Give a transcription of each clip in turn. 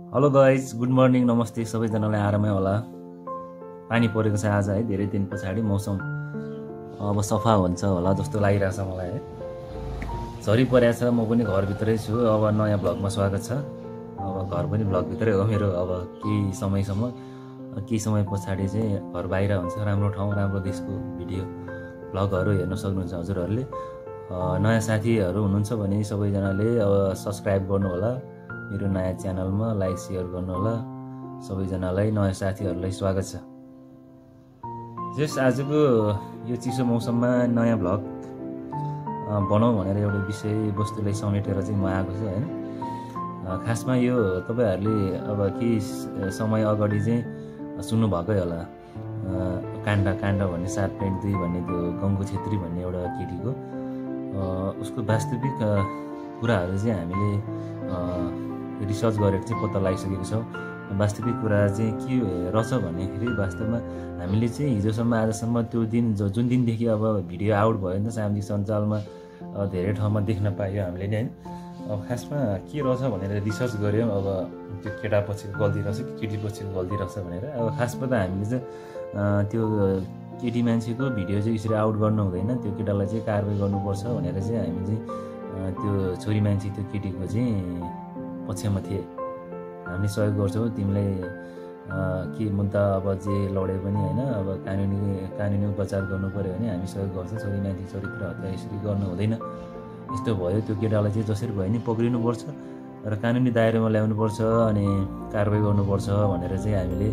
Hello guys, good morning, नमस्ते सबैजनालाई। आरामै होला। पानी परेको छ आज है, धेरै दिन पछाडि मौसम अब सफा हुन्छ होला जस्तो लागिरहेछ मलाई है। झरी परेको छ, म पनि घरभित्रै छु। अब नयाँ भ्लगमा स्वागत छ। अब घर पनि भ्लगभित्रै हो मेरो। अब केही समय पछाडि चाहिँ घर बाहिर हुन्छ, राम्रो ठाउँ राम्रो देशको भिडियो भ्लगहरू हेर्न सक्नुहुन्छ हजुरहरूले। नयाँ साथीहरू हुनुहुन्छ भने सबैजनाले अब सब्सक्राइब गर्नु होला मेरो नयाँ च्यानलमा, लाइक सेयर गर्नु होला। सबैजनालाई, नयाँ साथीहरूलाई स्वागत छ। जस आजको यो चिसो मौसममा नयाँ भ्लग बनाऊ भनेर एउटा विषयवस्तुलाई समेटेर चाहिँ म आएको छु होइन। खासमा यो तपाईँहरूले अब केही समय अगाडि चाहिँ सुन्नुभएकै होला, काण्ड भन्ने 7.2 भन्ने त्यो गङ्गु छेत्री भन्ने एउटा केटीको उसको वास्तविक कुराहरू चाहिँ हामीले रिसर्च गरेर चाहिँ पत्ता लगाइसकेको छौँ। वास्तविक कुरा चाहिँ के रहेछ भन्दाखेरि वास्तवमा हामीले चाहिँ हिजोसम्म आजसम्म त्यो दिन जुन दिनदेखि अब भिडियो आउट भयो नि त सामाजिक सञ्जालमा धेरै ठाउँमा देख्न पायो हामीले नि होइन। अब खासमा के रहेछ भनेर रिसर्च गऱ्यौँ। अब त्यो केटा पछिको गल्ती रहेछ कि केटी पछिको गल्ती रहेछ भनेर। अब खासमा त हामीले चाहिँ त्यो केटी मान्छेको भिडियो चाहिँ यसरी आउट गर्नु हुँदैन, त्यो केटालाई चाहिँ कारवाही गर्नुपर्छ भनेर चाहिँ हामी चाहिँ त्यो छोरी मान्छे त्यो केटीको चाहिँ पक्षमा थिए। हामीले सहयोग गर्छौँ तिमीलाई के मुद्दा अब जे लडे पनि होइन, अब कानुनी उपचार गर्नु पऱ्यो भने हामी सहयोग गर्छौँ। छोरी मान्छे चरित्र हत्या यसरी गर्नु हुँदैन, यस्तो भयो त्यो केटालाई चाहिँ जसरी भयो नि पक्रिनुपर्छ र कानुनी दायरामा ल्याउनुपर्छ अनि कारवाही गर्नुपर्छ भनेर चाहिँ हामीले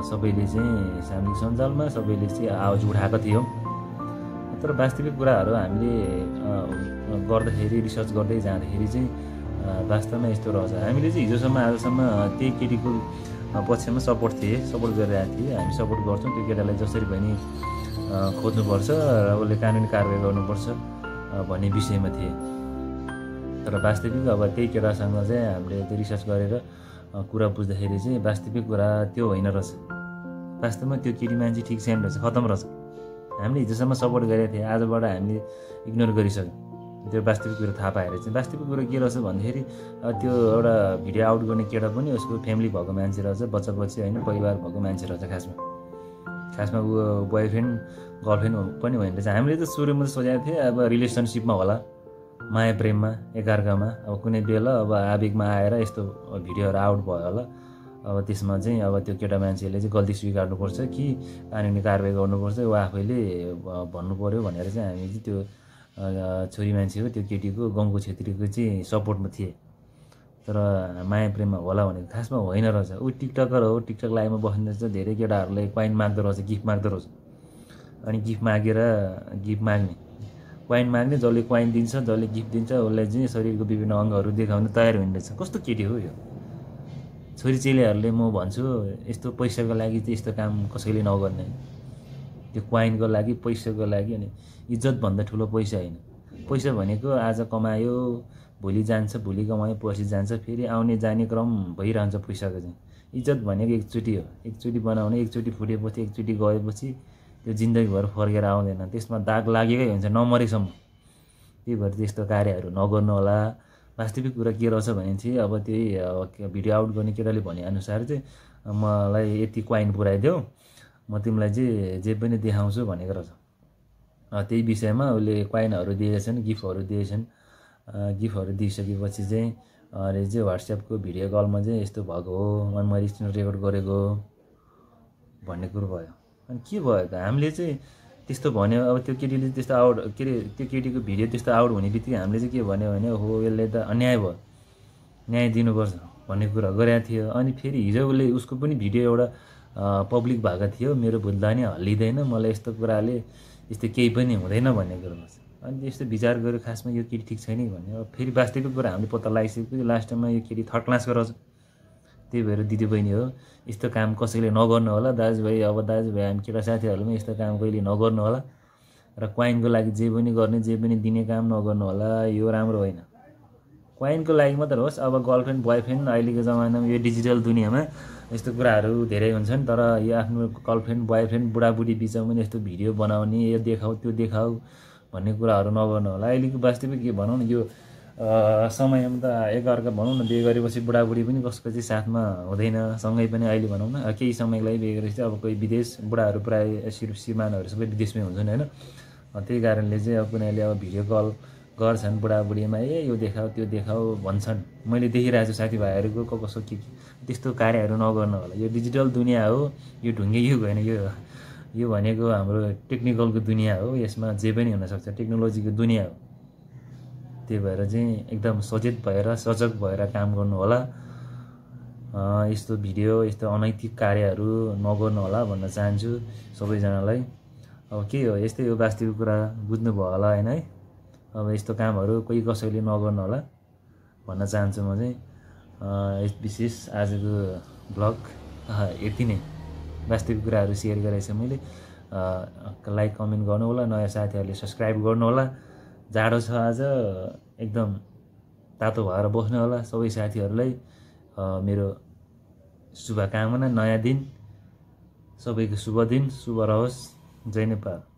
सबैले चाहिँ सामाजिक सञ्जालमा सबैले चाहिँ आवाज उठाएको थियौँ। तर वास्तविक कुराहरू हामीले गर्दाखेरि रिसर्च गर्दै जाँदाखेरि चाहिँ वास्तवमा यस्तो रहेछ। हामीले चाहिँ हिजोसम्म आजसम्म त्यही केटीको पक्षमा सपोर्ट गरिरहेको थिएँ। हामी सपोर्ट गर्छौँ, त्यो केटालाई जसरी भयो नि खोज्नुपर्छ र उसले कानुनी कारवाही गर्नुपर्छ भन्ने विषयमा थिए। तर वास्तविक अब त्यही केटासँग चाहिँ हामीले त्यो रिसर्च गरेर कुरा बुझ्दाखेरि चाहिँ वास्तविक कुरा त्यो होइन रहेछ। वास्तवमा त्यो केटी मान्छे ठिक छैन रहेछ, खतम रहेछ। हामीले हिजोसम्म सपोर्ट गरेको थिएँ, आजबाट हामीले इग्नोर गरिसक्यौँ। त्यो वास्तविक कुरा थाहा पाएर चाहिँ वास्तविक कुरा के रहेछ भन्दाखेरि त्यो एउटा भिडियो आउट गर्ने केटा पनि उसको फ्यामिली भएको मान्छे रहेछ, बच्चा होइन, परिवार भएको मान्छे रहेछ। खासमा ऊ बोयफ्रेन्ड गर्लफ्रेन्ड पनि होइन रहेछ। हामीले त सुरुमा त सोचेको थिएँ अब रिलेसनसिपमा होला, माया प्रेममा एकअर्कामा अब कुनै बेला अब आवेगमा आएर यस्तो भिडियोहरू आउट भयो होला। अब त्यसमा चाहिँ अब त्यो केटा मान्छेले चाहिँ गल्ती स्वीकार्नुपर्छ कि कानुनी कारवाही गर्नुपर्छ, ऊ आफैले भन्नु पऱ्यो भनेर चाहिँ हामी चाहिँ त्यो छोरी मान्छेको त्यो केटीको गङ्गु छेत्रीको चाहिँ सपोर्टमा थिए। तर माया प्रेममा होला भनेको खासमा होइन रहेछ। ऊ टिकटकर हो, टिकटक लाइभमा बस्ने रहेछ, धेरै केटाहरूलाई क्वाइन माग्दो रहेछ, गिफ्ट माग्दो रहेछ। अनि गिफ्ट माग्ने क्वाइन माग्ने, जसले क्वाइन दिन्छ जसले गिफ्ट दिन्छ उसलाई चाहिँ शरीरको विभिन्न अङ्गहरू देखाउन तयार हुने रहेछ। कस्तो केटी हो यो? छोरी चेलीहरूले म भन्छु यस्तो पैसाको लागि चाहिँ यस्तो काम कसैले नगर्ने। त्यो क्वाइनको लागि, पैसाको लागि, अनि इज्जतभन्दा ठुलो पैसा होइन। पैसा भनेको आज कमायो भोलि जान्छ, भोलि कमायो पछि जान्छ, फेरि आउने जाने क्रम भइरहन्छ पैसाको चाहिँ। इज्जत भनेको एकचोटि हो, एकचोटि बनाउने, एकचोटि फुटेपछि एकचोटि गएपछि त्यो जिन्दगीभर फर्केर आउँदैन, त्यसमा दाग लागेकै हुन्छ नमरेसम्म। त्यही भएर त्यस्तो कार्यहरू नगर्नु होला। वास्तविक कुरा के रहेछ भने चाहिँ अब त्यही भिडियो आउट गर्ने केटाले भनेअनुसार चाहिँ मलाई यति क्वाइन पुऱ्याइदेऊ, म तिमीलाई चाहिँ जे पनि देखाउँछु भनेको रहेछ। त्यही विषयमा उसले क्वाइनहरू दिएछन्, गिफ्टहरू दिएछन्। गिफ्टहरू दिइसकेपछि चाहिँ अरे चाहिँ व्हाट्सएपको भिडियो कलमा चाहिँ यस्तो भएको हो, अनि मैले स्क्रिन रेकर्ड गरेको भन्ने कुरो भयो। अनि के भयो त? हामीले चाहिँ त्यस्तो भन्यो। अब त्यो केटीले त्यस्तो आउट त्यो केटीको भिडियो त्यस्तो आउट हुने बित्तिकै हामीले चाहिँ के भन्यो भने हो यसले त अन्याय भयो, न्याय दिनुपर्छ भन्ने कुरा गरेको थियो। अनि फेरि हिजो उसको पनि भिडियो एउटा पब्लिक भएको थियो, मेरो भुल्दा नि हल्लिँदैन, मलाई यस्तो कुराले यस्तो केही पनि हुँदैन भन्ने कुरो रहेछ। अनि यस्तो विचार गर्यो खासमा यो केटी ठिक छैन भन्ने। अब फेरि वास्तविक कुरा हामीले पत्ता लगाइसकेपछि लास्ट टाइममा यो केटी थर्ड क्लासको रहेछ। त्यही भएर दिदी बहिनी हो, यस्तो काम कसैले नगर्नु होला। दाजुभाइ हामी केटा साथीहरूले यस्तो काम कहिले नगर्नु होला र क्वाइनको लागि जे पनि गर्ने, जे पनि दिने काम नगर्नु होला। यो राम्रो होइन। क्वाइनको लागि मात्र होस्, अब गर्लफ्रेन्ड बोयफ्रेन्ड अहिलेको जमानामा यो डिजिटल दुनियाँमा यस्तो कुराहरू धेरै हुन्छन्। तर यो आफ्नो गर्लफ्रेन्ड बोयफ्रेन्ड बुढाबुढी बिचमा पनि यस्तो भिडियो बनाउने, यो देखाऊ त्यो देखाऊ भन्ने कुराहरू नगर्नु होला। अहिलेको वास्तविक के भनौँ न, यो समयमा त एकअर्का भनौँ न बिहे गरेपछि बुढाबुढी पनि कसको चाहिँ साथमा हुँदैन सँगै पनि अहिले भनौँ न केही समयको लागि बिहे गरेपछि अब कोही विदेश बुढाहरू प्रायः श्रीमानहरू सबै विदेशमै हुन्छन् होइन त्यही कारणले चाहिँ अब कुनैले अब भिडियो कल गर्छन् बुढाबुढीमा यो देखाऊ त्यो देखाऊ भन्छन् मैले देखिरहेको छु साथीभाइहरूको कसो के त्यस्तो कार्यहरू नगर्नु होला यो डिजिटल दुनियाँ हो यो ढुङ्गे युग होइन यो भनेको हाम्रो टेक्निकलको दुनियाँ हो यसमा जे पनि हुनसक्छ टेक्नोलोजीको दुनियाँ हो त्यही भएर चाहिँ एकदम सचेत भएर सजग भएर काम गर्नु होला यस्तो भिडियो यस्तो अनैतिक कार्यहरू नगर्नु होला भन्न चाहन्छु सबैजनालाई अब के हो यस्तै हो वास्तविक कुरा बुझ्नुभयो होला होइन है अब यस्तो कामहरू कोही कसैले नगर्नु होला भन्न चाहन्छु म चाहिँ विशेष आजको ब्लग यति नै वास्तविक कुराहरू सेयर गरेको छु मैले लाइक कमेन्ट गर्नु होला नयाँ साथीहरूले सब्सक्राइब गर्नु होला जाडो छ आज एकदम तातो भएर बस्नु होला सबै साथीहरूलाई मेरो शुभकामना नयाँ दिन सबैको शुभ दिन शुभ रहोस् जय नेपाल।